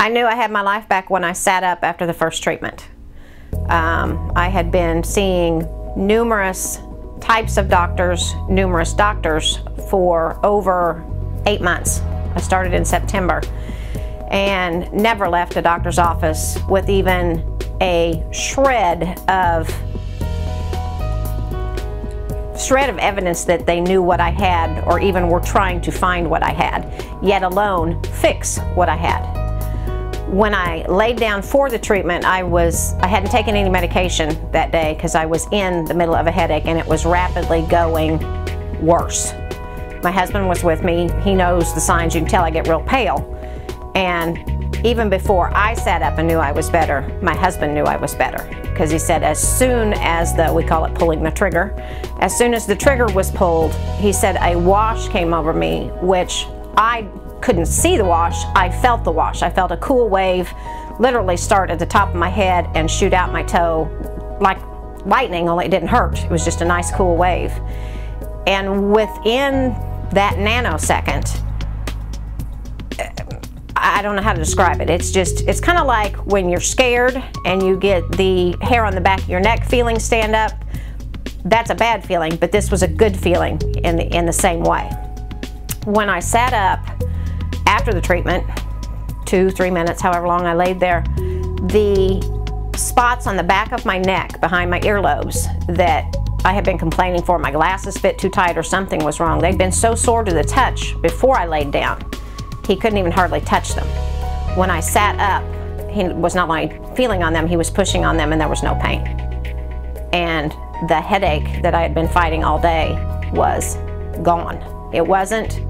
I knew I had my life back when I sat up after the first treatment. I had been seeing numerous types of doctors, numerous doctors for over 8 months. I started in September and never left a doctor's office with even a shred of evidence that they knew what I had or even were trying to find what I had, yet alone fix what I had. When I laid down for the treatment, I hadn't taken any medication that day because I was in the middle of a headache and it was rapidly going worse. My husband was with me. He knows the signs. You can tell I get real pale. And even before I sat up and knew I was better, my husband knew I was better, because he said as soon as we call it pulling the trigger, as soon as the trigger was pulled, he said a wash came over me, which I couldn't see the wash. I felt the wash. I felt a cool wave literally start at the top of my head and shoot out my toe like lightning, only it didn't hurt. It was just a nice cool wave. And within that nanosecond, I don't know how to describe it. It's kind of like when you're scared and you get the hair on the back of your neck feeling stand up. That's a bad feeling, but this was a good feeling in the same way. When I sat up after the treatment, 2-3 minutes, however long I laid there, the spots on the back of my neck behind my earlobes that I had been complaining for, my glasses fit too tight or something was wrong. They'd been so sore to the touch before I laid down. He couldn't even hardly touch them. When I sat up, he was not only feeling on them, he was pushing on them and there was no pain. And the headache that I had been fighting all day was gone. It wasn't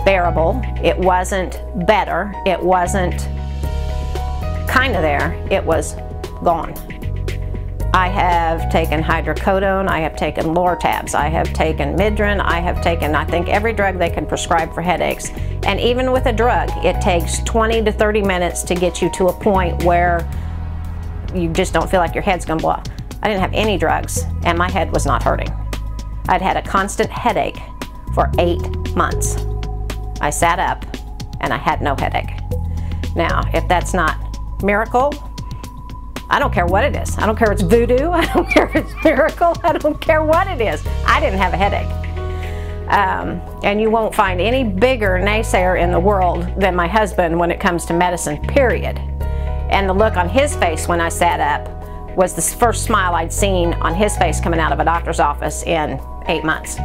bearable, it wasn't better, it wasn't kind of there, it was gone. I have taken hydrocodone, I have taken Lortabs, I have taken Midrin, I have taken, I think, every drug they can prescribe for headaches. And even with a drug, it takes 20 to 30 minutes to get you to a point where you just don't feel like your head's gonna blow. I didn't have any drugs, and my head was not hurting. I'd had a constant headache for 8 months. I sat up, and I had no headache. Now, if that's not miracle, I don't care what it is. I don't care if it's voodoo, I don't care if it's miracle, I don't care what it is. I didn't have a headache. And you won't find any bigger naysayer in the world than my husband when it comes to medicine, period. And the look on his face when I sat up was the first smile I'd seen on his face coming out of a doctor's office in 8 months.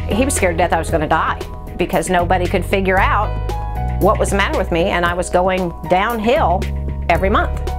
He was scared to death I was going to die because nobody could figure out what was the matter with me, and I was going downhill every month.